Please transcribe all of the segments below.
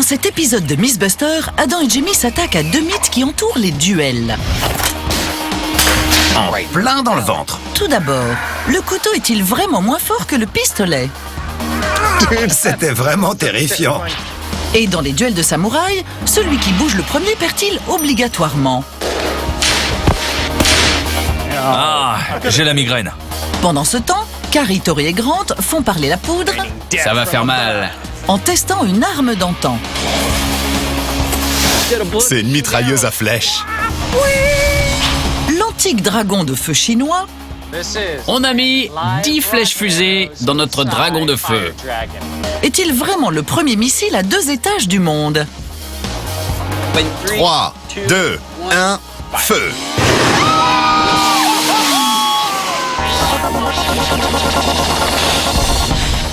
cet épisode de Mythbuster, Adam et Jamie s'attaquent à deux mythes qui entourent les duels. En plein dans le ventre. Tout d'abord, le couteau est-il vraiment moins fort que le pistolet? C'était vraiment terrifiant. Et dans les duels de samouraï, celui qui bouge le premier perd-il obligatoirement? Ah, j'ai la migraine. Pendant ce temps, Carrie, Tori et Grant font parler la poudre Ça va faire mal. en testant une arme d'antan. C'est une mitrailleuse à flèches. L'antique dragon de feu chinois On a mis 10 flèches fusées dans notre dragon de feu. est-il vraiment le premier missile à 2 étages du monde? 3, 2, 1, feu.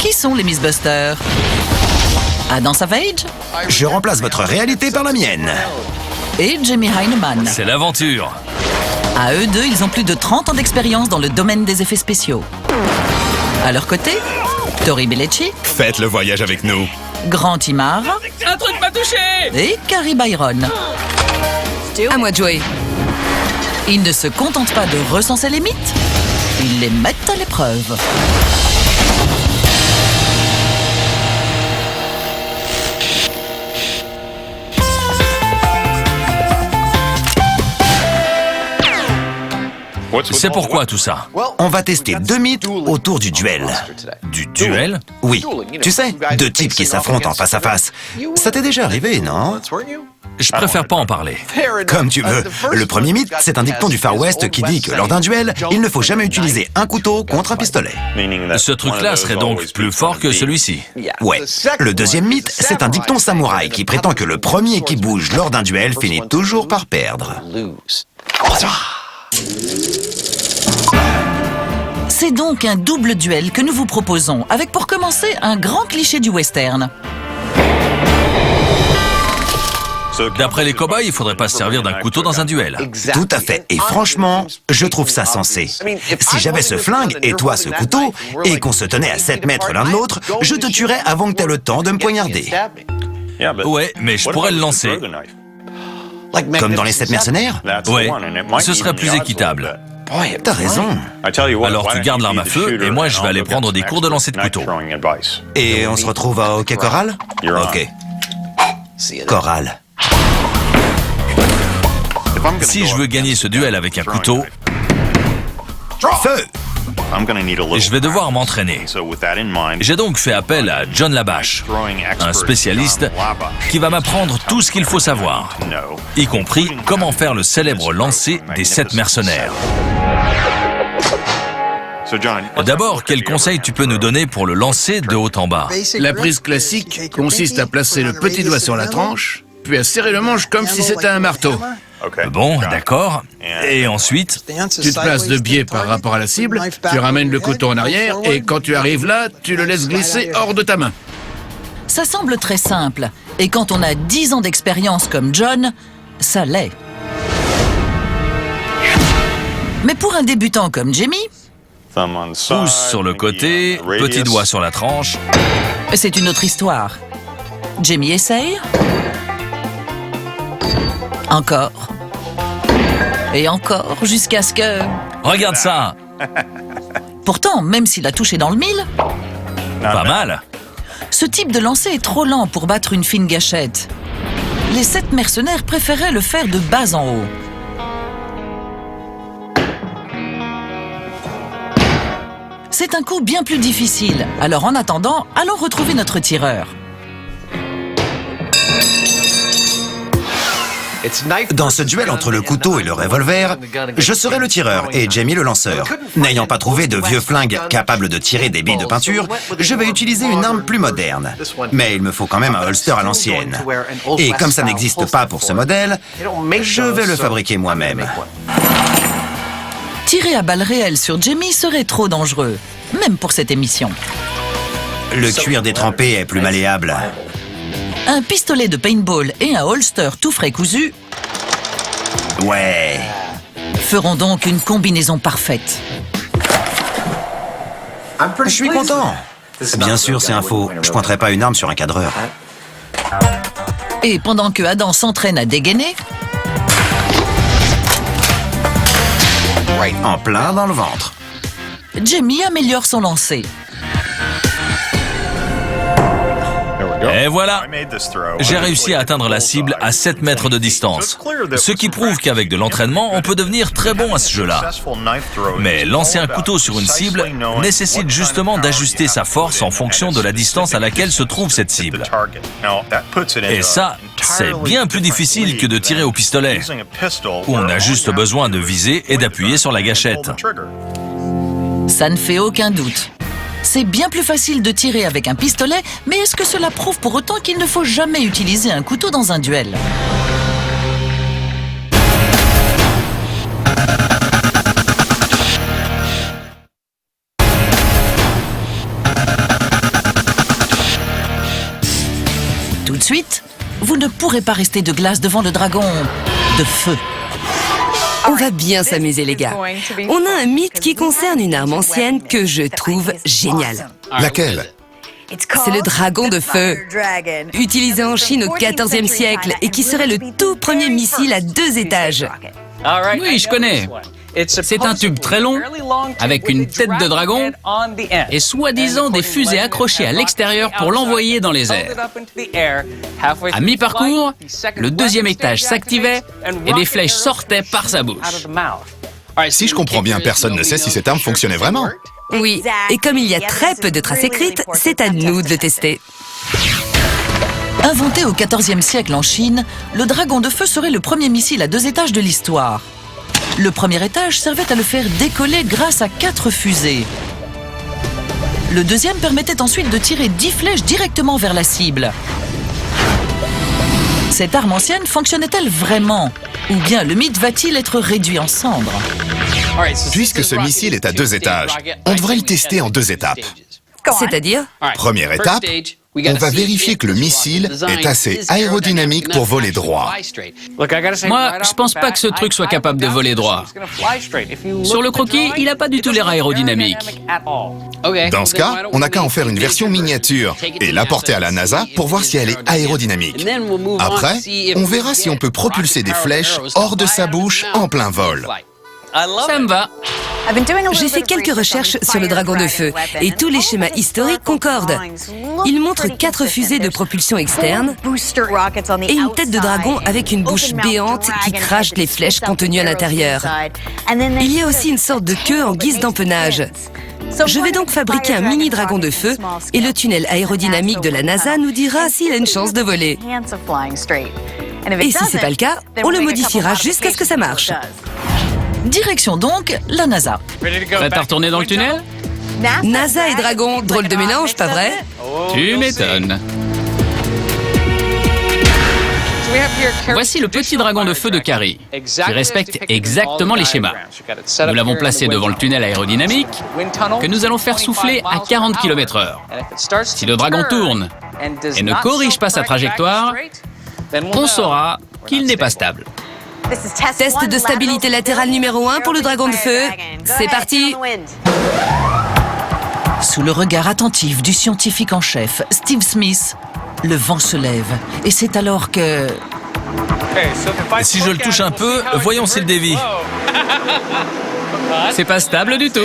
Qui sont les Mythbusters? Adam Savage Je remplace votre réalité par la mienne. et Jamie Heineman. C'est l'aventure. À eux deux, ils ont plus de 30 ans d'expérience dans le domaine des effets spéciaux. À leur côté, Tori Bellecci, Faites le voyage avec nous. Grant Imar Un truc m'a touché. et Carrie Byron. À moi de jouer. Ils ne se contentent pas de recenser les mythes, ils les mettent à l'épreuve. C'est pourquoi tout ça? On va tester deux mythes autour du duel. Du duel? Oui, tu sais, deux types qui s'affrontent en face à face. Ça t'est déjà arrivé, non? Je préfère pas en parler. Comme tu veux. Le premier mythe, c'est un dicton du Far West qui dit que lors d'un duel, il ne faut jamais utiliser un couteau contre un pistolet. Ce truc-là serait donc plus fort que celui-ci. Ouais. Le deuxième mythe, c'est un dicton samouraï qui prétend que le premier qui bouge lors d'un duel finit toujours par perdre. C'est donc un double duel que nous vous proposons, avec pour commencer un grand cliché du western. D'après les cow-boys, il faudrait pas se servir d'un couteau dans un duel. Tout à fait. Et franchement, je trouve ça sensé. Si j'avais ce flingue et toi ce couteau, et qu'on se tenait à 7 mètres l'un de l'autre, je te tuerais avant que t'aies le temps de me poignarder. Ouais, mais je pourrais le lancer. Comme dans les 7 mercenaires? Ouais, ce serait plus équitable. T'as raison. Alors tu gardes l'arme à feu et moi je vais aller prendre des cours de lancer de couteau. Et on se retrouve à Hockey Corral? Ok. Corral. Si je veux gagner ce duel avec un couteau, Feu! je vais devoir m'entraîner. J'ai donc fait appel à John Labache, un spécialiste qui va m'apprendre tout ce qu'il faut savoir, y compris comment faire le célèbre lancer des 7 mercenaires. D'abord, quels conseils tu peux nous donner pour le lancer de haut en bas? La prise classique consiste à placer le petit doigt sur la tranche, puis à serrer le manche comme si c'était un marteau. Bon, d'accord. Et ensuite, Tu te places de biais par rapport à la cible, tu ramènes le couteau en arrière, et quand tu arrives là, tu le laisses glisser hors de ta main. Ça semble très simple, et quand on a 10 ans d'expérience comme John, ça l'est. Mais pour un débutant comme Jamie, pouce sur le côté, petit doigt sur la tranche. c'est une autre histoire. Jamie essaye. Encore. Et encore, jusqu'à ce que... Regarde ça, Pourtant, même s'il a touché dans le mille, pas mal. ce type de lancer est trop lent pour battre une fine gâchette. Les 7 mercenaires préféraient le faire de bas en haut. C'est un coup bien plus difficile. Alors en attendant, allons retrouver notre tireur. Dans ce duel entre le couteau et le revolver, je serai le tireur et Jamie le lanceur. N'ayant pas trouvé de vieux flingues capables de tirer des billes de peinture, je vais utiliser une arme plus moderne. Mais il me faut quand même un holster à l'ancienne. Et comme ça n'existe pas pour ce modèle, je vais le fabriquer moi-même. Tirer à balles réelles sur Jamie serait trop dangereux, même pour cette émission. Le cuir détrempé est plus malléable. Un pistolet de paintball et un holster tout frais cousu Ouais. feront donc une combinaison parfaite. Je suis content. Bien sûr, c'est un faux. Je pointerai pas une arme sur un cadreur. Et pendant que Adam s'entraîne à dégainer, En plein dans le ventre. Jamie améliore son lancer. Et voilà, j'ai réussi à atteindre la cible à 7 mètres de distance. Ce qui prouve qu'avec de l'entraînement, on peut devenir très bon à ce jeu-là. Mais lancer un couteau sur une cible nécessite justement d'ajuster sa force en fonction de la distance à laquelle se trouve cette cible. Et ça, c'est bien plus difficile que de tirer au pistolet, où on a juste besoin de viser et d'appuyer sur la gâchette. Ça ne fait aucun doute. C'est bien plus facile de tirer avec un pistolet, mais est-ce que cela prouve pour autant qu'il ne faut jamais utiliser un couteau dans un duel ? Tout de suite, vous ne pourrez pas rester de glace devant le dragon de feu. On va bien s'amuser, les gars. On a un mythe qui concerne une arme ancienne que je trouve géniale. Laquelle? C'est le dragon de feu, utilisé en Chine au XIVe siècle et qui serait le tout premier missile à 2 étages. Oui, je connais. C'est un tube très long, avec une tête de dragon et soi-disant des fusées accrochées à l'extérieur pour l'envoyer dans les airs. À mi-parcours, le 2e étage s'activait et des flèches sortaient par sa bouche. Si je comprends bien, personne ne sait si cette arme fonctionnait vraiment. Oui, et comme il y a très peu de traces écrites, c'est à nous de le tester. Inventé au XIVe siècle en Chine, le dragon de feu serait le premier missile à 2 étages de l'histoire. Le premier étage servait à le faire décoller grâce à 4 fusées. Le deuxième permettait ensuite de tirer 10 flèches directement vers la cible. Cette arme ancienne fonctionnait-elle vraiment? Ou bien le mythe va-t-il être réduit en cendres? Puisque ce missile est à 2 étages, on devrait le tester en 2 étapes. C'est-à-dire? Première étape, on va vérifier que le missile est assez aérodynamique pour voler droit. Moi, je pense pas que ce truc soit capable de voler droit. Sur le croquis, il a pas du tout l'air aérodynamique. Dans ce cas, on n'a qu'à en faire une version miniature et l'apporter à la NASA pour voir si elle est aérodynamique. Après, on verra si on peut propulser des flèches hors de sa bouche en plein vol. Ça me va. J'ai fait quelques recherches sur le dragon de feu et tous les schémas historiques concordent. Il montre 4 fusées de propulsion externe et une tête de dragon avec une bouche béante qui crache les flèches contenues à l'intérieur. Il y a aussi une sorte de queue en guise d'empennage. Je vais donc fabriquer un mini dragon de feu et le tunnel aérodynamique de la NASA nous dira s'il a une chance de voler. Et si c'est pas le cas, on le modifiera jusqu'à ce que ça marche. Direction donc la NASA. Prêt à retourner dans le tunnel? NASA et dragon, drôle de mélange, pas vrai? Tu m'étonnes. Voici le petit dragon de feu de Carrie, qui respecte exactement les schémas. Nous l'avons placé devant le tunnel aérodynamique, que nous allons faire souffler à 40 km/h. Si le dragon tourne et ne corrige pas sa trajectoire, on saura qu'il n'est pas stable. Test de stabilité latérale numéro 1 pour le dragon de feu. C'est parti. Sous le regard attentif du scientifique en chef, Steve Smith, le vent se lève. Et c'est alors que... Si je le touche un peu, voyons s'il dévie. C'est pas stable du tout.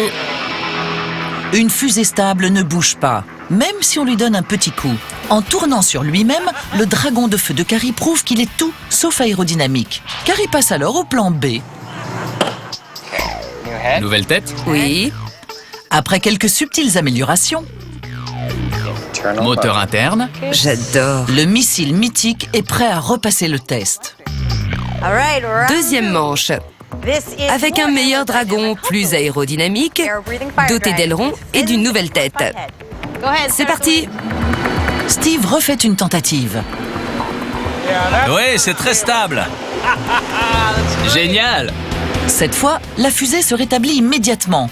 Une fusée stable ne bouge pas, même si on lui donne un petit coup. En tournant sur lui-même, le dragon de feu de Carrie prouve qu'il est tout sauf aérodynamique. Carrie passe alors au plan B. Nouvelle tête, Oui. Après quelques subtiles améliorations, moteur interne, J'adore. le missile mythique est prêt à repasser le test. Deuxième manche. Avec un meilleur dragon plus aérodynamique, doté d'ailerons et d'une nouvelle tête. C'est parti. Steve refait une tentative. Oui, c'est très stable. génial. Cette fois, la fusée se rétablit immédiatement.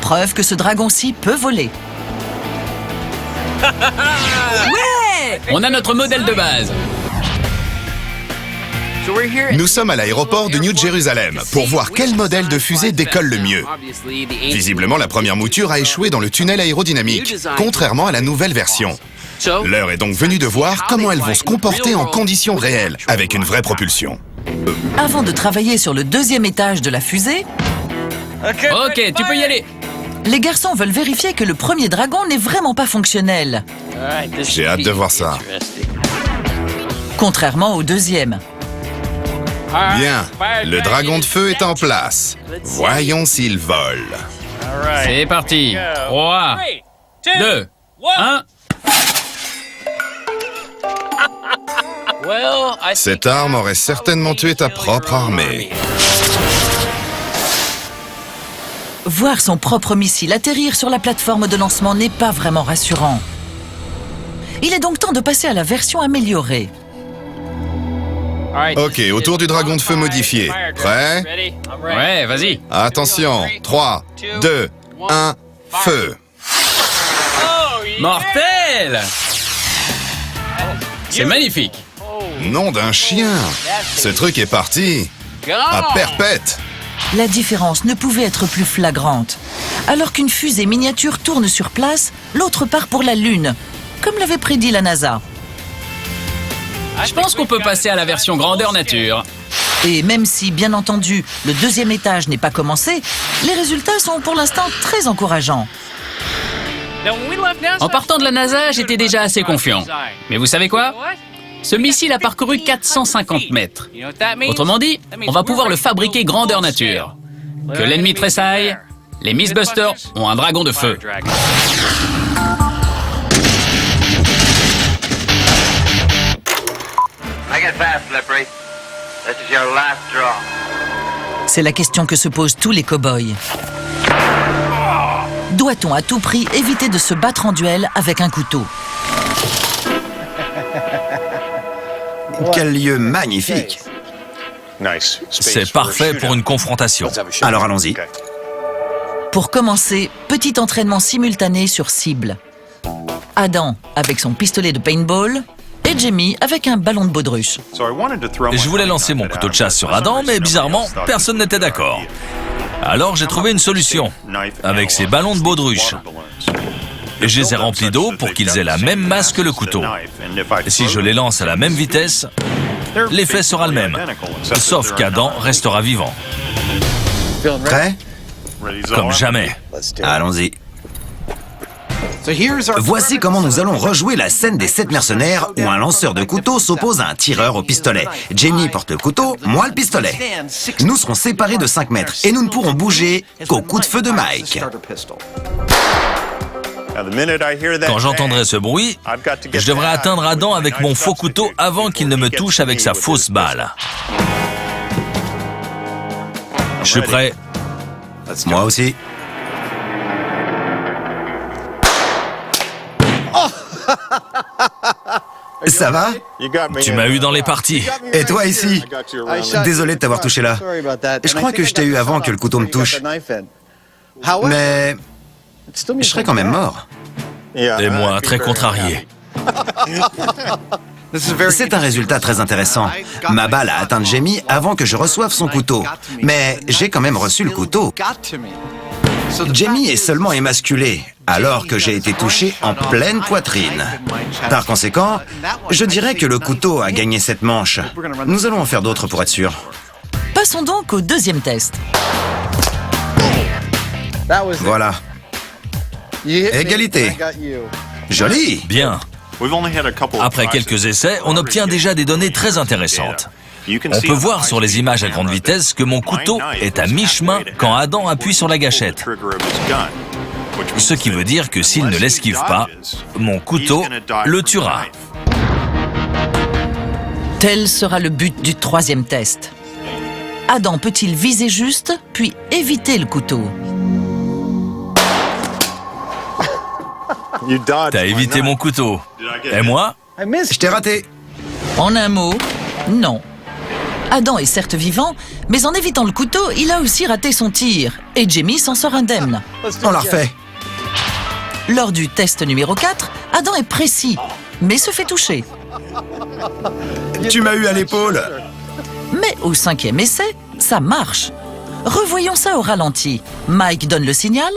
Preuve que ce dragon-ci peut voler. On a notre modèle de base. Nous sommes à l'aéroport de New Jérusalem pour voir quel modèle de fusée décolle le mieux. Visiblement, la première mouture a échoué dans le tunnel aérodynamique, contrairement à la nouvelle version. L'heure est donc venue de voir comment elles vont se comporter en conditions réelles, avec une vraie propulsion. Avant de travailler sur le deuxième étage de la fusée, Ok, tu peux y aller. les garçons veulent vérifier que le premier dragon n'est vraiment pas fonctionnel, J'ai hâte de voir ça. contrairement au deuxième. Bien, le dragon de feu est en place. Voyons s'il vole. C'est parti. 3, 2, 1. Cette arme aurait certainement tué ta propre armée. Voir son propre missile atterrir sur la plateforme de lancement n'est pas vraiment rassurant. Il est donc temps de passer à la version améliorée. Ok, autour du dragon de feu modifié. Prêt? Ouais, vas-y. Attention, 3, 2, 1, feu. Mortel! C'est magnifique. Nom d'un chien. Ce truc est parti. À perpète. La différence ne pouvait être plus flagrante. Alors qu'une fusée miniature tourne sur place, l'autre part pour la Lune, comme l'avait prédit la NASA. Je pense qu'on peut passer à la version grandeur nature. Et même si, bien entendu, le deuxième étage n'est pas commencé, les résultats sont pour l'instant très encourageants. En partant de la NASA, j'étais déjà assez confiant. Mais vous savez quoi? Ce missile a parcouru 450 mètres. Autrement dit, on va pouvoir le fabriquer grandeur nature. Que l'ennemi tressaille, les Mythbusters ont un dragon de feu. C'est la question que se posent tous les cow-boys. Doit-on à tout prix éviter de se battre en duel avec un couteau? Quel lieu magnifique! C'est parfait pour une confrontation. Alors allons-y. Pour commencer, petit entraînement simultané sur cible. Adam avec son pistolet de paintball et Jamie avec un ballon de baudruche. Je voulais lancer mon couteau de chasse sur Adam, mais bizarrement, personne n'était d'accord. Alors j'ai trouvé une solution, avec ces ballons de baudruche. Je les ai remplis d'eau pour qu'ils aient la même masse que le couteau. Et si je les lance à la même vitesse, l'effet sera le même, sauf qu'Adam restera vivant. Prêt? Comme jamais. Allons-y. Voici comment nous allons rejouer la scène des 7 mercenaires où un lanceur de couteau s'oppose à un tireur au pistolet. Jamie porte le couteau, moi le pistolet. Nous serons séparés de 5 mètres et nous ne pourrons bouger qu'au coup de feu de Mike. Quand j'entendrai ce bruit, je devrais atteindre Adam avec mon faux couteau avant qu'il ne me touche avec sa fausse balle. Je suis prêt. Moi aussi. Ça va? Tu m'as eu dans les parties. Et toi ici? Désolé de t'avoir touché là. Je crois que je t'ai eu avant que le couteau me touche. Mais je serais quand même mort. Et moi, très contrarié. C'est un résultat très intéressant. Ma balle a atteint Jamie avant que je reçoive son couteau. Mais j'ai quand même reçu le couteau. Jamie est seulement émasculé, alors que j'ai été touché en pleine poitrine. Par conséquent, je dirais que le couteau a gagné cette manche. Nous allons en faire d'autres pour être sûr. Passons donc au deuxième test. Voilà. Égalité. Joli. Bien. Après quelques essais, on obtient déjà des données très intéressantes. On peut voir sur les images à grande vitesse que mon couteau est à mi-chemin quand Adam appuie sur la gâchette. Ce qui veut dire que s'il ne l'esquive pas, mon couteau le tuera. Tel sera le but du troisième test. Adam peut-il viser juste, puis éviter le couteau? T'as évité mon couteau. Et moi? Je t'ai raté. En un mot, non. Adam est certes vivant, mais en évitant le couteau, il a aussi raté son tir. Et Jamie s'en sort indemne. On la refait. Lors du test numéro 4, Adam est précis, mais se fait toucher. Tu m'as eu à l'épaule. Mais au cinquième essai, ça marche. Revoyons ça au ralenti. Mike donne le signal.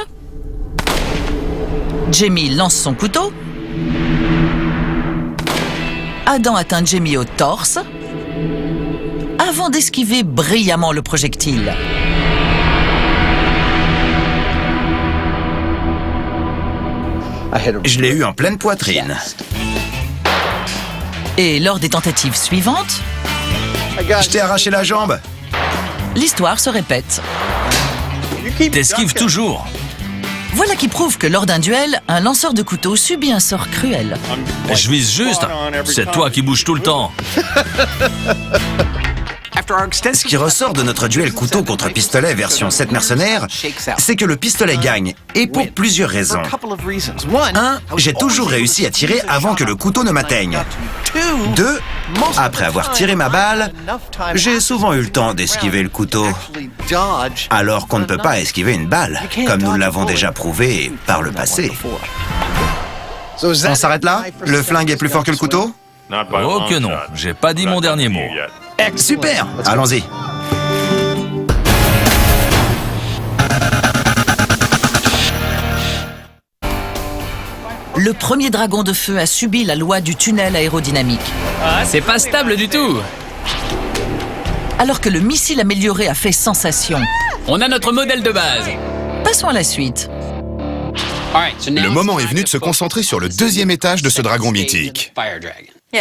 Jamie lance son couteau. Adam atteint Jamie au torse, avant d'esquiver brillamment le projectile. Je l'ai eu en pleine poitrine. Et lors des tentatives suivantes, Je t'ai arraché la jambe. l'histoire se répète. T'esquives toujours. Voilà qui prouve que lors d'un duel, un lanceur de couteau subit un sort cruel. Je vise juste. C'est toi qui bouges tout le temps. Ce qui ressort de notre duel couteau contre pistolet version 7 mercenaires, c'est que le pistolet gagne, et pour plusieurs raisons. 1. J'ai toujours réussi à tirer avant que le couteau ne m'atteigne. 2. Après avoir tiré ma balle, j'ai souvent eu le temps d'esquiver le couteau. Alors qu'on ne peut pas esquiver une balle, comme nous l'avons déjà prouvé par le passé. On s'arrête là? Le flingue est plus fort que le couteau? Oh que non, j'ai pas dit mon dernier mot. Super! Allons-y. Le premier dragon de feu a subi la loi du tunnel aérodynamique. C'est pas stable du tout. Alors que le missile amélioré a fait sensation. On a notre modèle de base. Passons à la suite. Le moment est venu de se concentrer sur le deuxième étage de ce dragon mythique.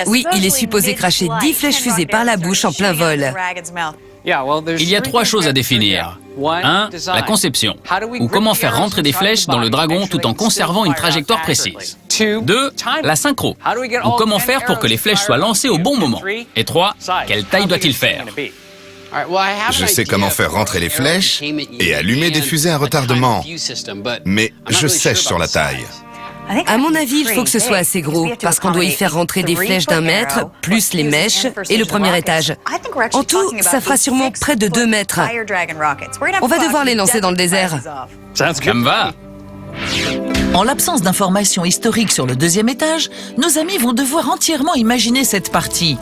Oui, il est supposé cracher 10 flèches fusées par la bouche en plein vol. Il y a 3 choses à définir. 1. La conception, ou comment faire rentrer des flèches dans le dragon tout en conservant une trajectoire précise. 2. La synchro, ou comment faire pour que les flèches soient lancées au bon moment. Et 3. Quelle taille doit-il faire? Je sais comment faire rentrer les flèches et allumer des fusées à retardement, mais je sèche sur la taille. À mon avis, il faut que ce soit assez gros, parce qu'on doit y faire rentrer des flèches d'1 mètre, plus les mèches et le premier étage. En tout, ça fera sûrement près de 2 mètres. On va devoir les lancer dans le désert. Ça me va. En l'absence d'informations historiques sur le deuxième étage, nos amis vont devoir entièrement imaginer cette partie,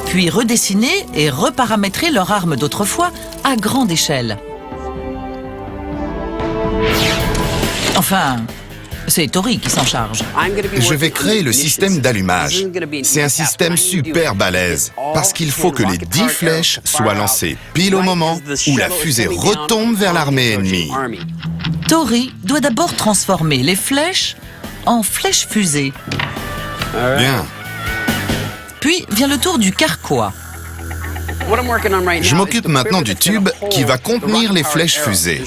puis redessiner et reparamétrer leur arme d'autrefois à grande échelle. Enfin, c'est Tori qui s'en charge. Je vais créer le système d'allumage. C'est un système super balèze, parce qu'il faut que les 10 flèches soient lancées pile au moment où la fusée retombe vers l'armée ennemie. Tori doit d'abord transformer les flèches en flèches fusées. Bien. Puis vient le tour du carquois. Je m'occupe maintenant du tube qui va contenir les flèches fusées.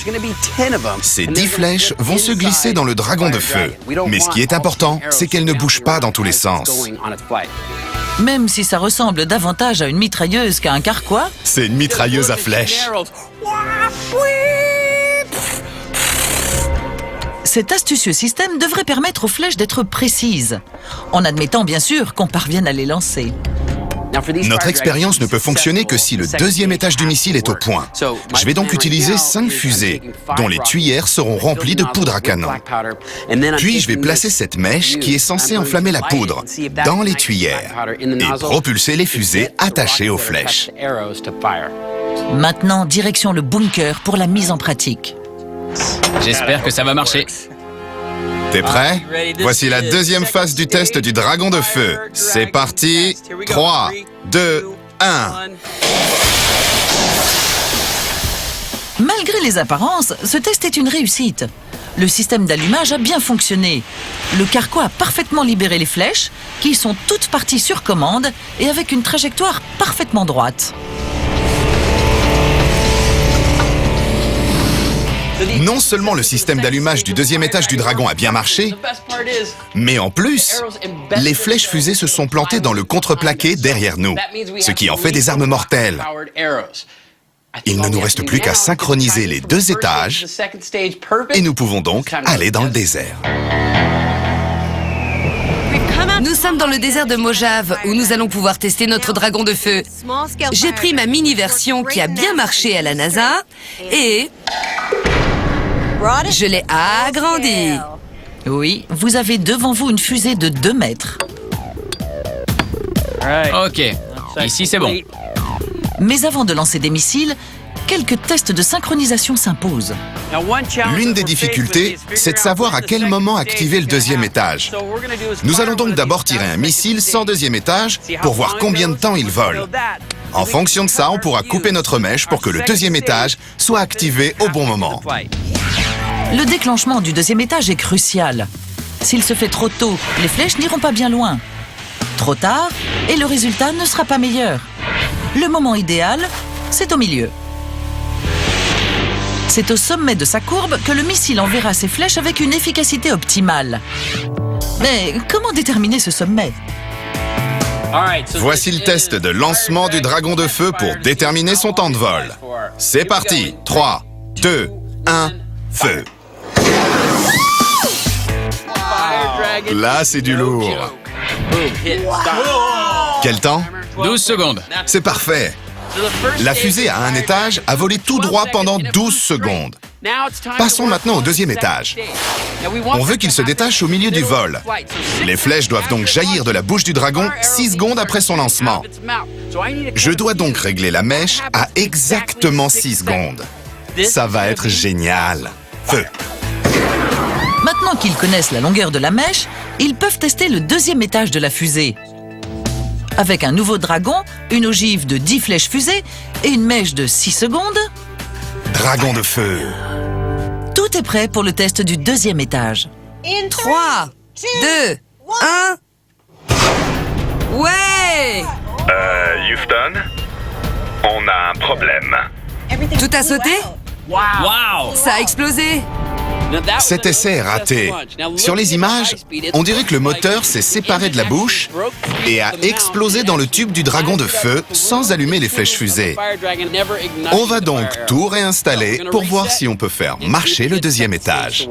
Ces 10 flèches vont se glisser dans le dragon de feu. Mais ce qui est important, c'est qu'elles ne bougent pas dans tous les sens. Même si ça ressemble davantage à une mitrailleuse qu'à un carquois, C'est une mitrailleuse à flèches. cet astucieux système devrait permettre aux flèches d'être précises, en admettant bien sûr qu'on parvienne à les lancer. Notre expérience ne peut fonctionner que si le deuxième étage du missile est au point. Je vais donc utiliser 5 fusées, dont les tuyères seront remplies de poudre à canon. Puis je vais placer cette mèche qui est censée enflammer la poudre dans les tuyères et propulser les fusées attachées aux flèches. Maintenant, direction le bunker pour la mise en pratique. J'espère que ça va marcher. T'es prêt? Voici la deuxième phase du test du dragon de feu. C'est parti. 3, 2, 1. Malgré les apparences, ce test est une réussite. Le système d'allumage a bien fonctionné. Le carquois a parfaitement libéré les flèches, qui sont toutes parties sur commande et avec une trajectoire parfaitement droite. Non seulement le système d'allumage du deuxième étage du dragon a bien marché, mais en plus, les flèches fusées se sont plantées dans le contreplaqué derrière nous, ce qui en fait des armes mortelles. Il ne nous reste plus qu'à synchroniser les 2 étages et nous pouvons donc aller dans le désert. Nous sommes dans le désert de Mojave, où nous allons pouvoir tester notre dragon de feu. J'ai pris ma mini-version qui a bien marché à la NASA et je l'ai agrandie. Oui, vous avez devant vous une fusée de 2 mètres. Ok, ici c'est bon. Mais avant de lancer des missiles, quelques tests de synchronisation s'imposent. L'une des difficultés, c'est de savoir à quel moment activer le deuxième étage. Nous allons donc d'abord tirer un missile sans deuxième étage pour voir combien de temps il vole. En fonction de ça, on pourra couper notre mèche pour que le deuxième étage soit activé au bon moment. Le déclenchement du deuxième étage est crucial. S'il se fait trop tôt, les flèches n'iront pas bien loin. Trop tard, et le résultat ne sera pas meilleur. Le moment idéal, c'est au milieu. C'est au sommet de sa courbe que le missile enverra ses flèches avec une efficacité optimale. Mais comment déterminer ce sommet ? Voici le test de lancement du dragon de feu pour déterminer son temps de vol. C'est parti. 3, 2, 1, feu. Là, c'est du lourd. Quel temps? 12 secondes. C'est parfait. La fusée à un étage a volé tout droit pendant 12 secondes. Passons maintenant au deuxième étage. On veut qu'il se détache au milieu du vol. Les flèches doivent donc jaillir de la bouche du dragon 6 secondes après son lancement. Je dois donc régler la mèche à exactement 6 secondes. Ça va être génial. Feu. Maintenant qu'ils connaissent la longueur de la mèche, ils peuvent tester le deuxième étage de la fusée. Avec un nouveau dragon, une ogive de 10 flèches fusées et une mèche de 6 secondes, Dragon de feu. tout est prêt pour le test du deuxième étage. 3, 2, 1... Ouais! Houston, on a un problème. Tout a sauté? Wow! Ça a explosé? Cet essai est raté. Sur les images, on dirait que le moteur s'est séparé de la bouche et a explosé dans le tube du dragon de feu sans allumer les flèches fusées. On va donc tout réinstaller pour voir si on peut faire marcher le deuxième étage.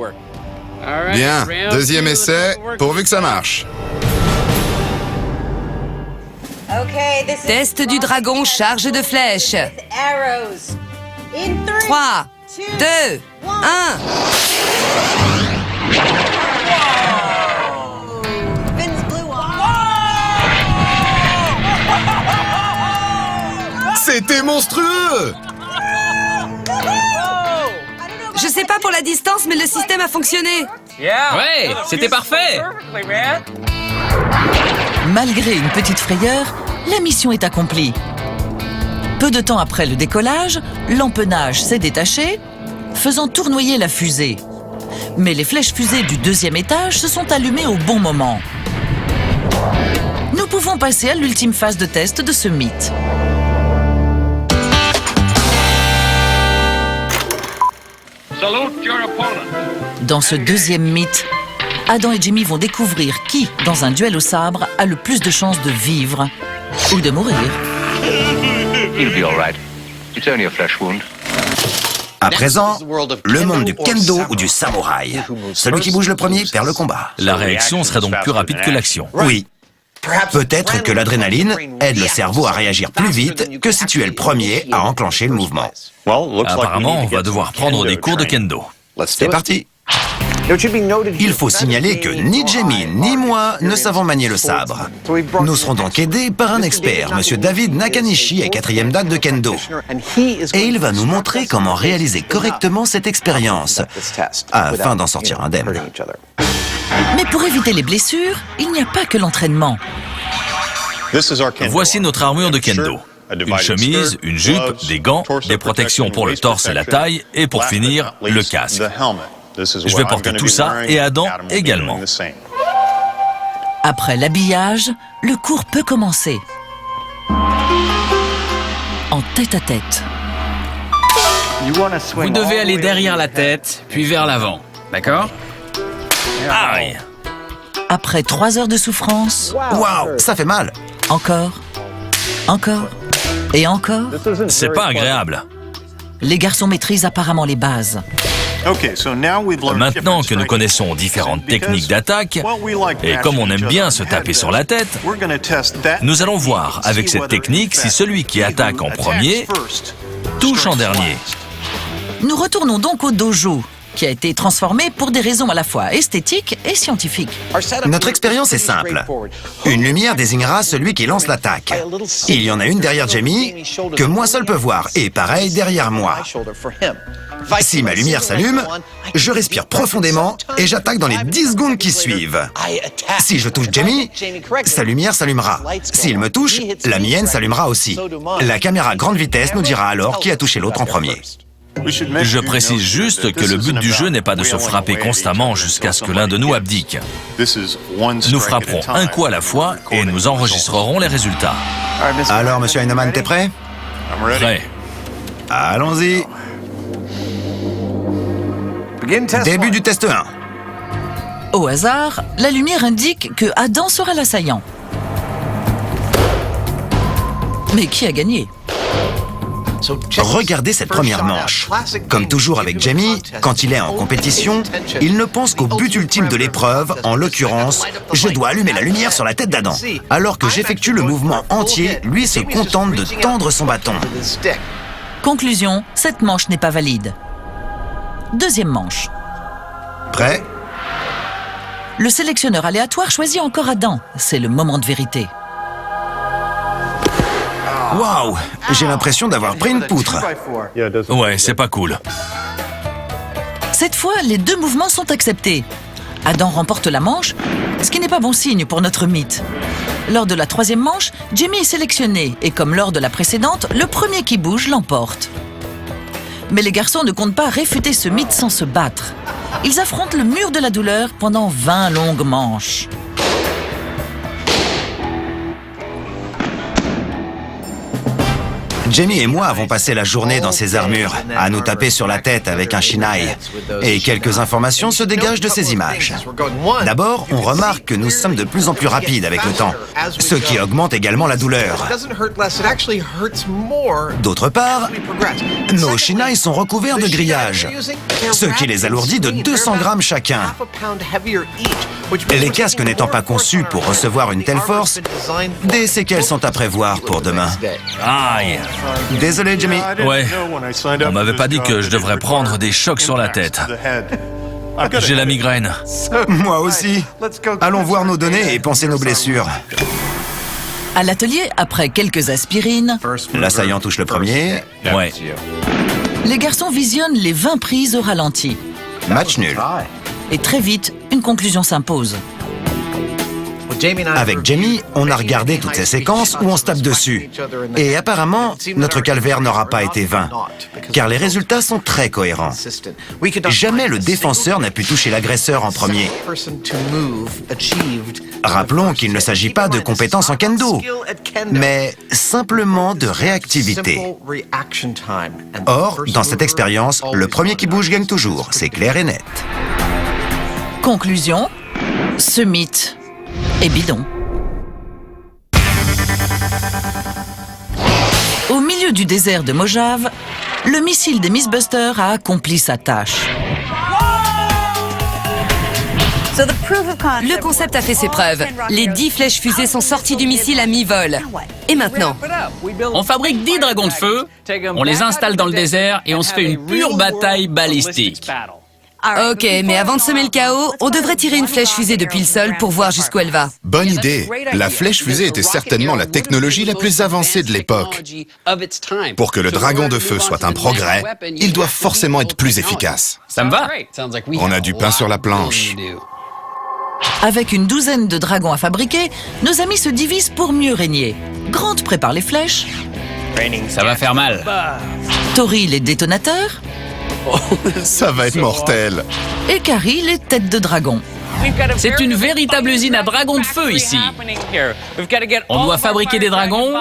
Bien, deuxième essai, pourvu que ça marche. Test du dragon charge de flèches. 3, 2, 1... C'était monstrueux! Je sais pas pour la distance, mais le système a fonctionné. Ouais, c'était parfait. Malgré une petite frayeur, la mission est accomplie. Peu de temps après le décollage, l'empennage s'est détaché, faisant tournoyer la fusée. Mais les flèches fusées du deuxième étage se sont allumées au bon moment. Nous pouvons passer à l'ultime phase de test de ce mythe. Dans ce deuxième mythe, Adam et Jimmy vont découvrir qui, dans un duel au sabre, a le plus de chances de vivre ou de mourir. À présent, le monde du kendo ou du samouraï. Celui qui bouge le premier perd le combat. La réaction serait donc plus rapide que l'action. Oui. Peut-être que l'adrénaline aide le cerveau à réagir plus vite que si tu es le premier à enclencher le mouvement. Apparemment, on va devoir prendre des cours de kendo. C'est parti. Il faut signaler que ni Jamie ni moi ne savons manier le sabre. Nous serons donc aidés par un expert, M. David Nakanishi, est 4e dan de kendo. Et il va nous montrer comment réaliser correctement cette expérience, afin d'en sortir indemne. Mais pour éviter les blessures, il n'y a pas que l'entraînement. Voici notre armure de kendo. Une chemise, une jupe, des gants, des protections pour le torse et la taille, et pour finir, le casque. Je vais porter tout ça, et Adam également. Après l'habillage, le cours peut commencer. En tête-à-tête. Vous devez aller derrière la tête, puis vers l'avant. D'accord? Aïe! Après 3 heures de souffrance, Waouh, ça fait mal. encore, encore et encore, C'est pas agréable. les garçons maîtrisent apparemment les bases. Maintenant que nous connaissons différentes techniques d'attaque, et comme on aime bien se taper sur la tête, nous allons voir avec cette technique si celui qui attaque en premier touche en dernier. Nous retournons donc au dojo. qui a été transformé pour des raisons à la fois esthétiques et scientifiques. Notre expérience est simple. Une lumière désignera celui qui lance l'attaque. Il y en a une derrière Jamie que moi seul peux voir, et pareil derrière moi. Si ma lumière s'allume, je respire profondément et j'attaque dans les 10 secondes qui suivent. Si je touche Jamie, sa lumière s'allumera. S'il me touche, la mienne s'allumera aussi. La caméra grande vitesse nous dira alors qui a touché l'autre en premier. Je précise juste que le but du jeu n'est pas de se frapper constamment jusqu'à ce que l'un de nous abdique. Nous frapperons un coup à la fois et nous enregistrerons les résultats. Alors, monsieur Heinemann, t'es prêt? Prêt. Allons-y. Début du test 1. Au hasard, la lumière indique que Adam sera l'assaillant. Mais qui a gagné? Regardez cette première manche. Comme toujours avec Jamie, quand il est en compétition, il ne pense qu'au but ultime de l'épreuve, en l'occurrence, je dois allumer la lumière sur la tête d'Adam. Alors que j'effectue le mouvement entier, lui se contente de tendre son bâton. Conclusion, cette manche n'est pas valide. Deuxième manche. Prêt? Le sélectionneur aléatoire choisit encore Adam. C'est le moment de vérité. Waouh! J'ai l'impression d'avoir pris une poutre. Ouais, c'est pas cool. Cette fois, les deux mouvements sont acceptés. Adam remporte la manche, ce qui n'est pas bon signe pour notre mythe. Lors de la troisième manche, Jamie est sélectionné et comme lors de la précédente, le premier qui bouge l'emporte. Mais les garçons ne comptent pas réfuter ce mythe sans se battre. Ils affrontent le mur de la douleur pendant 20 longues manches. Jamie et moi avons passé la journée dans ces armures, à nous taper sur la tête avec un shinai. Et quelques informations se dégagent de ces images. D'abord, on remarque que nous sommes de plus en plus rapides avec le temps, ce qui augmente également la douleur. D'autre part, nos shinai sont recouverts de grillages, ce qui les alourdit de 200 grammes chacun. Les casques n'étant pas conçus pour recevoir une telle force, des séquelles sont à prévoir pour demain. Aïe! Désolé, Jamie. Ouais, on m'avait pas dit que je devrais prendre des chocs sur la tête. J'ai la migraine. Moi aussi. Allons voir nos données et penser nos blessures. À l'atelier, après quelques aspirines, L'assaillant touche le premier. Ouais. les garçons visionnent les 20 prises au ralenti. Match nul. Et très vite, une conclusion s'impose. Avec Jamie, on a regardé toutes ces séquences où on se tape dessus. Et apparemment, notre calvaire n'aura pas été vain, car les résultats sont très cohérents. Jamais le défenseur n'a pu toucher l'agresseur en premier. Rappelons qu'il ne s'agit pas de compétences en kendo, mais simplement de réactivité. Or, dans cette expérience, le premier qui bouge gagne toujours, c'est clair et net. Conclusion, ce mythe est bidon. Au milieu du désert de Mojave, le missile des Mythbusters a accompli sa tâche. Le concept a fait ses preuves. Les 10 flèches fusées sont sorties du missile à mi-vol. Et maintenant? On fabrique 10 dragons de feu, on les installe dans le désert et on se fait une pure bataille balistique. Ok, mais avant de semer le chaos, on devrait tirer une flèche fusée depuis le sol pour voir jusqu'où elle va. Bonne idée. La flèche fusée était certainement la technologie la plus avancée de l'époque. Pour que le dragon de feu soit un progrès, il doit forcément être plus efficace. Ça me va? On a du pain sur la planche. Avec une douzaine de dragons à fabriquer, nos amis se divisent pour mieux régner. Grant prépare les flèches, Ça va faire mal. Tori les détonateurs Ça va être mortel. et Carrie les têtes de dragon. C'est une véritable usine à dragons de feu ici. On doit fabriquer des dragons,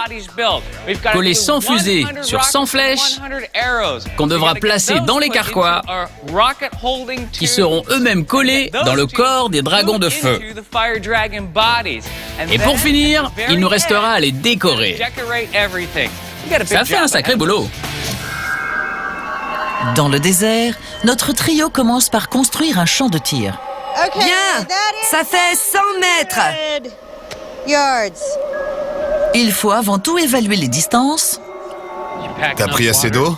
coller 100 fusées sur 100 flèches, qu'on devra placer dans les carquois, qui seront eux-mêmes collés dans le corps des dragons de feu. Et pour finir, il nous restera à les décorer. Ça fait un sacré boulot. Dans le désert, notre trio commence par construire un champ de tir. Bien! Ça fait 100 mètres! Il faut avant tout évaluer les distances T'as pris assez d'eau?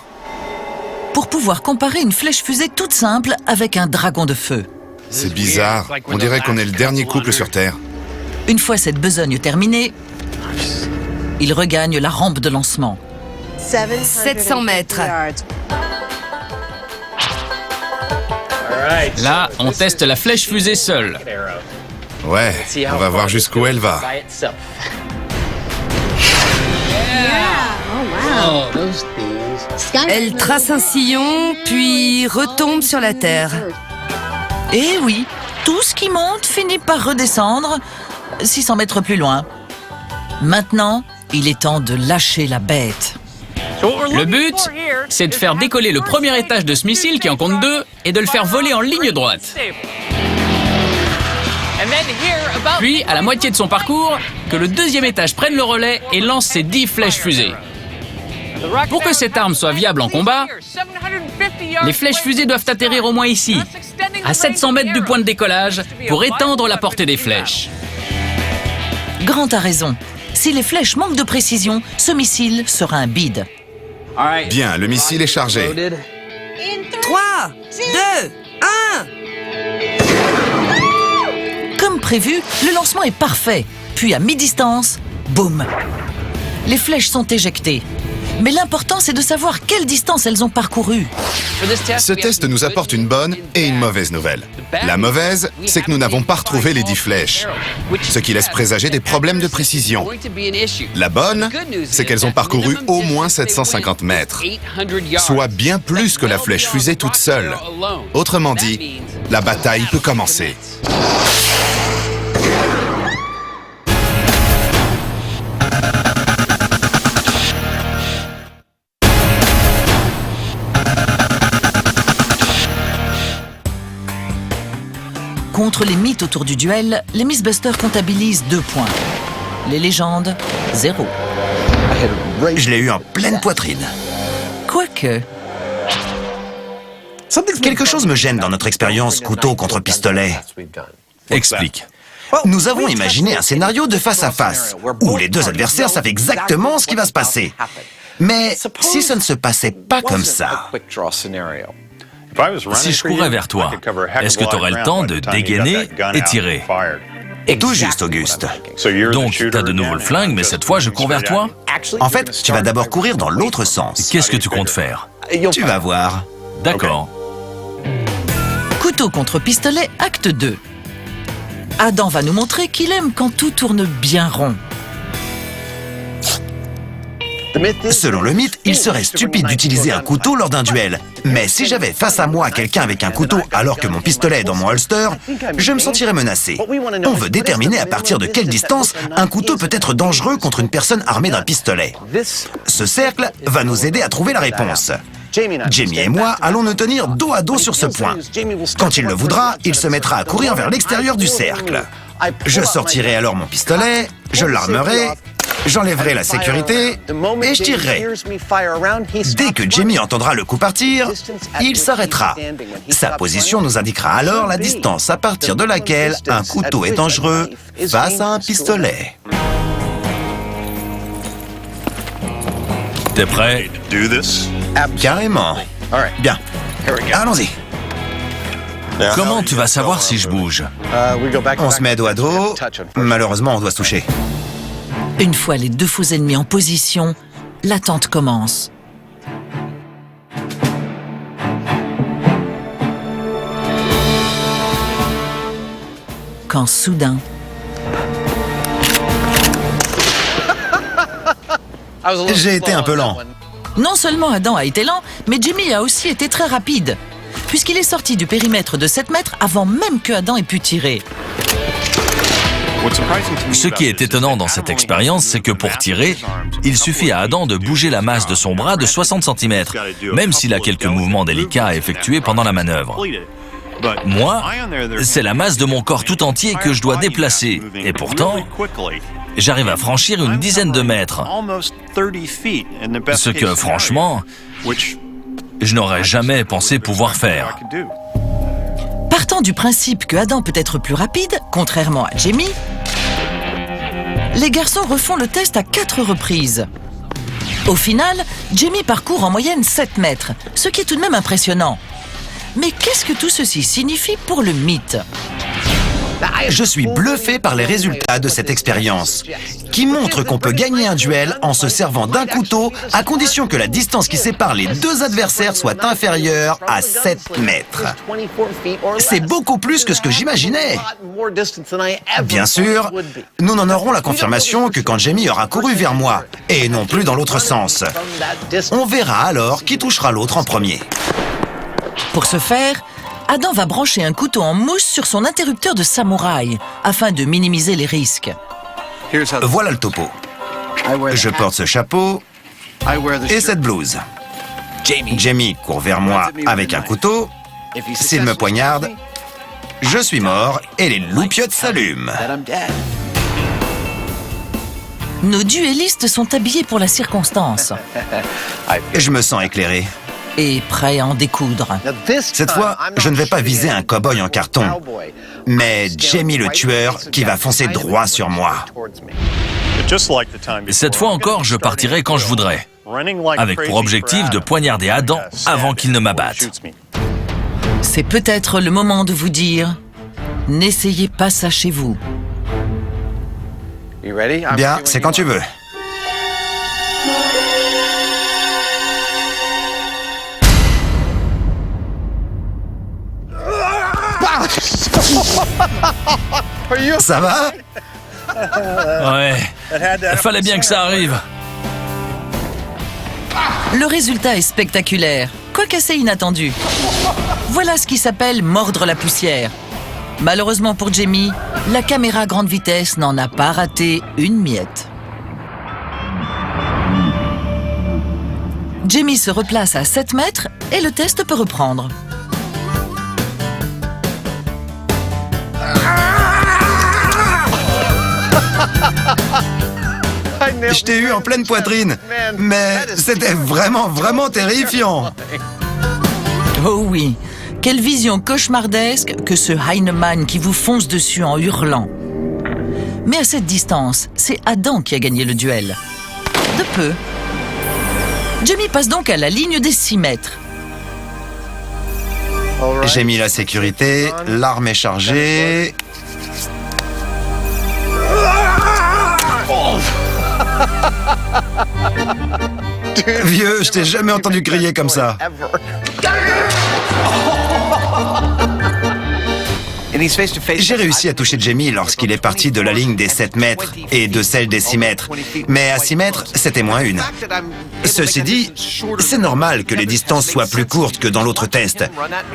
pour pouvoir comparer une flèche fusée toute simple avec un dragon de feu. C'est bizarre. On dirait qu'on est le dernier couple sur Terre. Une fois cette besogne terminée, il regagne la rampe de lancement. 700 mètres. Là, on teste la flèche fusée seule. Ouais, on va voir jusqu'où elle va. Elle trace un sillon, puis retombe sur la Terre. Et oui, tout ce qui monte finit par redescendre 600 mètres plus loin. Maintenant, il est temps de lâcher la bête. Le but, c'est de faire décoller le premier étage de ce missile, qui en compte 2, et de le faire voler en ligne droite. Puis, à la moitié de son parcours, que le deuxième étage prenne le relais et lance ses 10 flèches fusées. Pour que cette arme soit viable en combat, les flèches fusées doivent atterrir au moins ici, à 700 mètres du point de décollage, pour étendre la portée des flèches. Grant a raison. Si les flèches manquent de précision, ce missile sera un bide. Bien, le missile est chargé. 3, 2, 1. Comme prévu, le lancement est parfait. Puis à mi-distance, boum! Les flèches sont éjectées. Mais l'important, c'est de savoir quelle distance elles ont parcouru. Ce test nous apporte une bonne et une mauvaise nouvelle. La mauvaise, c'est que nous n'avons pas retrouvé les 10 flèches, ce qui laisse présager des problèmes de précision. La bonne, c'est qu'elles ont parcouru au moins 750 mètres, soit bien plus que la flèche fusée toute seule. Autrement dit, la bataille peut commencer. Contre les mythes autour du duel, les Mythbusters comptabilisent 2 points. Les légendes, 0. Je l'ai eu en pleine poitrine. Quoique, Quelque chose me gêne dans notre expérience couteau contre pistolet. Explique. Nous avons imaginé un scénario de face à face, où les deux adversaires savent exactement ce qui va se passer. Mais si ça ne se passait pas comme ça... Si je courais vers toi, est-ce que tu aurais le temps de dégainer et tirer? Tout juste, Auguste. Donc, tu as de nouveau le flingue, mais cette fois, je cours vers toi? En fait, tu vas d'abord courir dans l'autre sens. Qu'est-ce que tu comptes faire? Tu vas voir. D'accord. couteau contre pistolet, acte 2. Adam va nous montrer qu'il aime quand tout tourne bien rond. Selon le mythe, il serait stupide d'utiliser un couteau lors d'un duel. Mais si j'avais face à moi quelqu'un avec un couteau alors que mon pistolet est dans mon holster, je me sentirais menacé. On veut déterminer à partir de quelle distance un couteau peut être dangereux contre une personne armée d'un pistolet. Ce cercle va nous aider à trouver la réponse. Jamie et moi allons nous tenir dos à dos sur ce point. Quand il le voudra, il se mettra à courir vers l'extérieur du cercle. Je sortirai alors mon pistolet, je l'armerai, j'enlèverai la sécurité et je tirerai. Dès que Jamie entendra le coup partir, il s'arrêtera. Sa position nous indiquera alors la distance à partir de laquelle un couteau est dangereux face à un pistolet. T'es prêt? Carrément. Bien. Allons-y. Comment tu vas savoir si je bouge? On se met dos à dos. Malheureusement, on doit se toucher. Une fois les deux faux ennemis en position, l'attente commence. Quand soudain... J'ai été un peu lent. Non seulement Adam a été lent, mais Jamie a aussi été très rapide, puisqu'il est sorti du périmètre de 7 mètres avant même que Adam ait pu tirer. Ce qui est étonnant dans cette expérience, c'est que pour tirer, il suffit à Adam de bouger la masse de son bras de 60 cm, même s'il a quelques mouvements délicats à effectuer pendant la manœuvre. Moi, c'est la masse de mon corps tout entier que je dois déplacer, et pourtant, j'arrive à franchir une dizaine de mètres. Ce que, franchement, je n'aurais jamais pensé pouvoir faire. Partant du principe que Adam peut être plus rapide, contrairement à Jamie, les garçons refont le test à 4 reprises. Au final, Jamie parcourt en moyenne 7 mètres, ce qui est tout de même impressionnant. Mais qu'est-ce que tout ceci signifie pour le mythe ? Je suis bluffé par les résultats de cette expérience, qui montrent qu'on peut gagner un duel en se servant d'un couteau à condition que la distance qui sépare les deux adversaires soit inférieure à 7 mètres. C'est beaucoup plus que ce que j'imaginais. Bien sûr, nous n'en aurons la confirmation que quand Jamie aura couru vers moi, et non plus dans l'autre sens. On verra alors qui touchera l'autre en premier. Pour ce faire, Adam va brancher un couteau en mousse sur son interrupteur de samouraï, afin de minimiser les risques. Voilà le topo. Je porte ce chapeau et cette blouse. Jamie court vers moi avec un couteau. S'il me poignarde, je suis mort et les loupiottes s'allument. Nos duellistes sont habillés pour la circonstance Je me sens éclairé. et prêts à en découdre. Cette fois, je ne vais pas viser un cow-boy en carton, mais Jamie le tueur qui va foncer droit sur moi. Cette fois encore, je partirai quand je voudrais, avec pour objectif de poignarder Adam avant qu'il ne m'abatte. C'est peut-être le moment de vous dire « N'essayez pas ça chez vous ». Bien, c'est quand tu veux. Ça va? Ouais, fallait bien que ça arrive. Le résultat est spectaculaire, quoique assez inattendu. Voilà ce qui s'appelle mordre la poussière. Malheureusement pour Jamie, la caméra grande vitesse n'en a pas raté une miette. Jamie se replace à 7 mètres et le test peut reprendre. Je t'ai eu en pleine poitrine, mais c'était vraiment terrifiant. Oh oui, quelle vision cauchemardesque que ce Heinemann qui vous fonce dessus en hurlant. Mais à cette distance, c'est Adam qui a gagné le duel. De peu. Jamie passe donc à la ligne des 6 mètres. J'ai mis la sécurité, l'arme est chargée. Vieux, je t'ai jamais entendu crier comme ça. J'ai réussi à toucher Jamie lorsqu'il est parti de la ligne des 7 mètres et de celle des 6 mètres. Mais à 6 mètres, c'était moins une. Ceci dit, c'est normal que les distances soient plus courtes que dans l'autre test.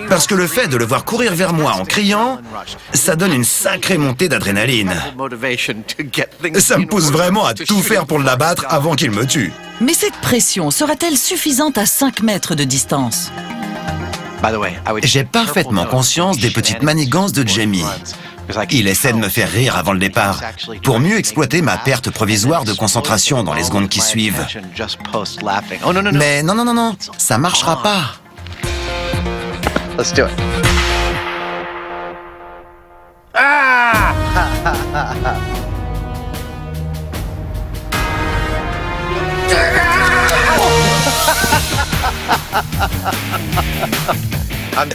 Parce que le fait de le voir courir vers moi en criant, ça donne une sacrée montée d'adrénaline. Ça me pousse vraiment à tout faire pour l'abattre avant qu'il me tue. Mais cette pression sera-t-elle suffisante à 5 mètres de distance ? J'ai parfaitement conscience des petites manigances de Jamie. Il essaie de me faire rire avant le départ, pour mieux exploiter ma perte provisoire de concentration dans les secondes qui suivent. Mais non, ça marchera pas.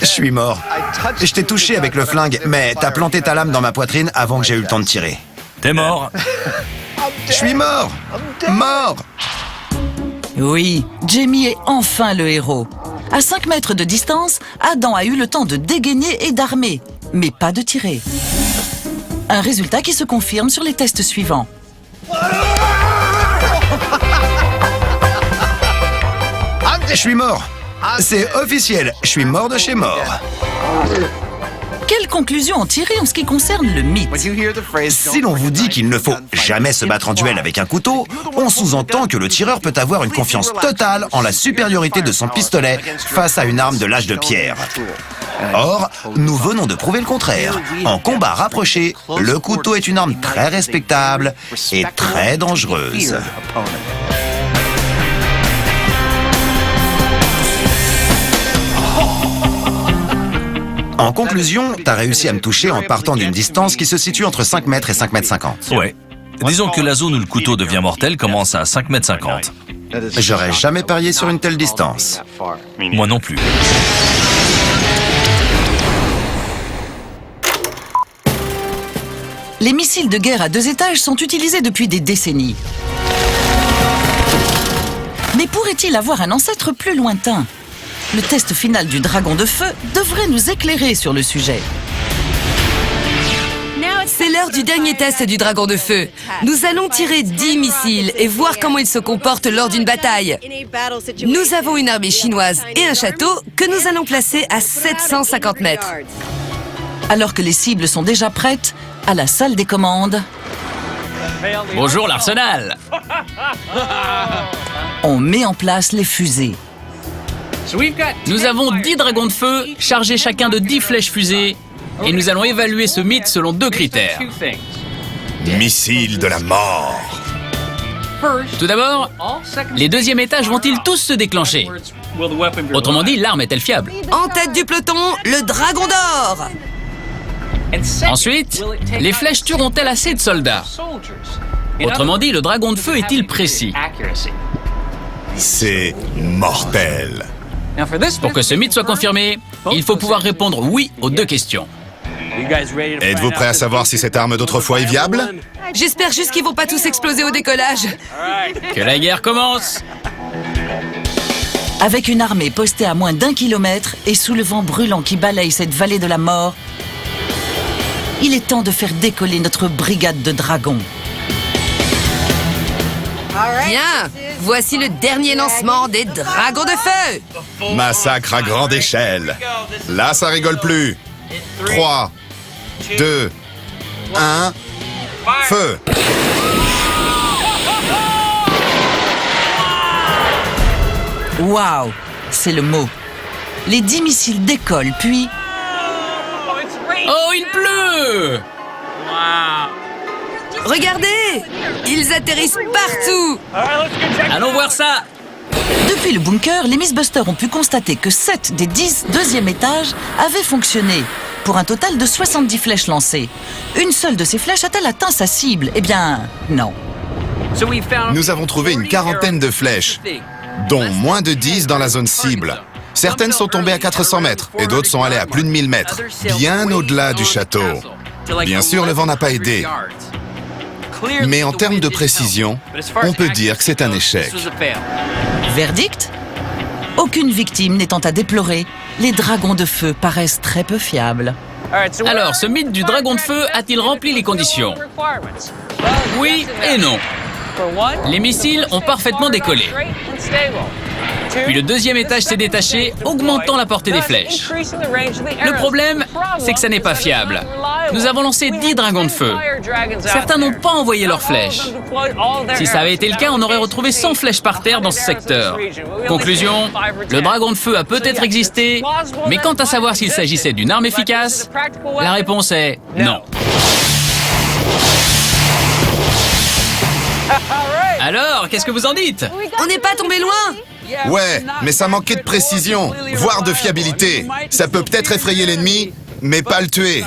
Je suis mort. Je t'ai touché avec le flingue, mais t'as planté ta lame dans ma poitrine avant que j'ai eu le temps de tirer. T'es mort. Je suis mort. Mort. Oui, Jamie est enfin le héros. À 5 mètres de distance, Adam a eu le temps de dégainer et d'armer, mais pas de tirer. Un résultat qui se confirme sur les tests suivants. Je suis mort. C'est officiel, je suis mort de chez mort. Quelle conclusion en tirer en ce qui concerne le mythe ? Si l'on vous dit qu'il ne faut jamais se battre en duel avec un couteau, on sous-entend que le tireur peut avoir une confiance totale en la supériorité de son pistolet face à une arme de l'âge de pierre. Or, nous venons de prouver le contraire. En combat rapproché, le couteau est une arme très respectable et très dangereuse. En conclusion, t'as réussi à me toucher en partant d'une distance qui se situe entre 5 mètres et 5 mètres 50. Ouais. Disons que la zone où le couteau devient mortel commence à 5 mètres 50. J'aurais jamais parié sur une telle distance. Moi non plus. Les missiles de guerre à 2 étages sont utilisés depuis des décennies. Mais pourrait-il avoir un ancêtre plus lointain? Le test final du dragon de feu devrait nous éclairer sur le sujet. C'est l'heure du dernier test du dragon de feu. Nous allons tirer 10 missiles et voir comment ils se comportent lors d'une bataille. Nous avons une armée chinoise et un château que nous allons placer à 750 mètres. Alors que les cibles sont déjà prêtes, à la salle des commandes, Bonjour l'arsenal. on met en place les fusées. Nous avons 10 dragons de feu, chargés chacun de 10 flèches fusées, et nous allons évaluer ce mythe selon 2 critères. Missile de la mort. Tout d'abord, les 2e étages vont-ils tous se déclencher? Autrement dit, l'arme est-elle fiable? En tête du peloton, le dragon d'or. Ensuite, les flèches tueront-elles assez de soldats? Autrement dit, le dragon de feu est-il précis? C'est mortel. Pour que ce mythe soit confirmé, il faut pouvoir répondre oui aux 2 questions. Êtes-vous prêt à savoir si cette arme d'autrefois est viable? J'espère juste qu'ils vont pas tous exploser au décollage. Que la guerre commence! Avec une armée postée à moins d'1 kilomètre et sous le vent brûlant qui balaye cette vallée de la mort, il est temps de faire décoller notre brigade de dragons. Bien, voici le dernier lancement des dragons de feu. Massacre à grande échelle. Là, ça rigole plus. 3, 2, 1, feu. Waouh, c'est le mot. Les 10 missiles décollent, puis Oh, il pleut! Regardez, ils atterrissent partout. Allons voir ça! depuis le bunker, les Mythbusters ont pu constater que 7 des 10 deuxième étages avaient fonctionné, pour un total de 70 flèches lancées. Une seule de ces flèches a-t-elle atteint sa cible? Eh bien, non. Nous avons trouvé une quarantaine de flèches, dont moins de 10 dans la zone cible. Certaines sont tombées à 400 mètres et d'autres sont allées à plus de 1000 mètres, bien au-delà du château. Bien sûr, le vent n'a pas aidé. Mais en termes de précision, on peut dire que c'est un échec. Verdict? Aucune victime n'étant à déplorer, les dragons de feu paraissent très peu fiables. Alors, ce mythe du dragon de feu a-t-il rempli les conditions? Oui et non. Les missiles ont parfaitement décollé. Puis le 2e étage s'est détaché, augmentant la portée des flèches. Le problème, c'est que ça n'est pas fiable. Nous avons lancé 10 dragons de feu. Certains n'ont pas envoyé leurs flèches. Si ça avait été le cas, on aurait retrouvé 100 flèches par terre dans ce secteur. Conclusion, le dragon de feu a peut-être existé, mais quant à savoir s'il s'agissait d'une arme efficace, la réponse est non. Alors, qu'est-ce que vous en dites? On n'est pas tombé loin. Ouais, mais ça manquait de précision, voire de fiabilité. Ça peut peut-être effrayer l'ennemi, mais pas le tuer.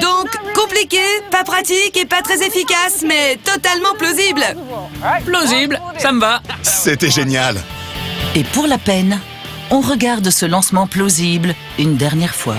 Donc, compliqué, pas pratique et pas très efficace, mais totalement plausible. Plausible, ça me va. C'était génial. Et pour la peine, on regarde ce lancement plausible une dernière fois.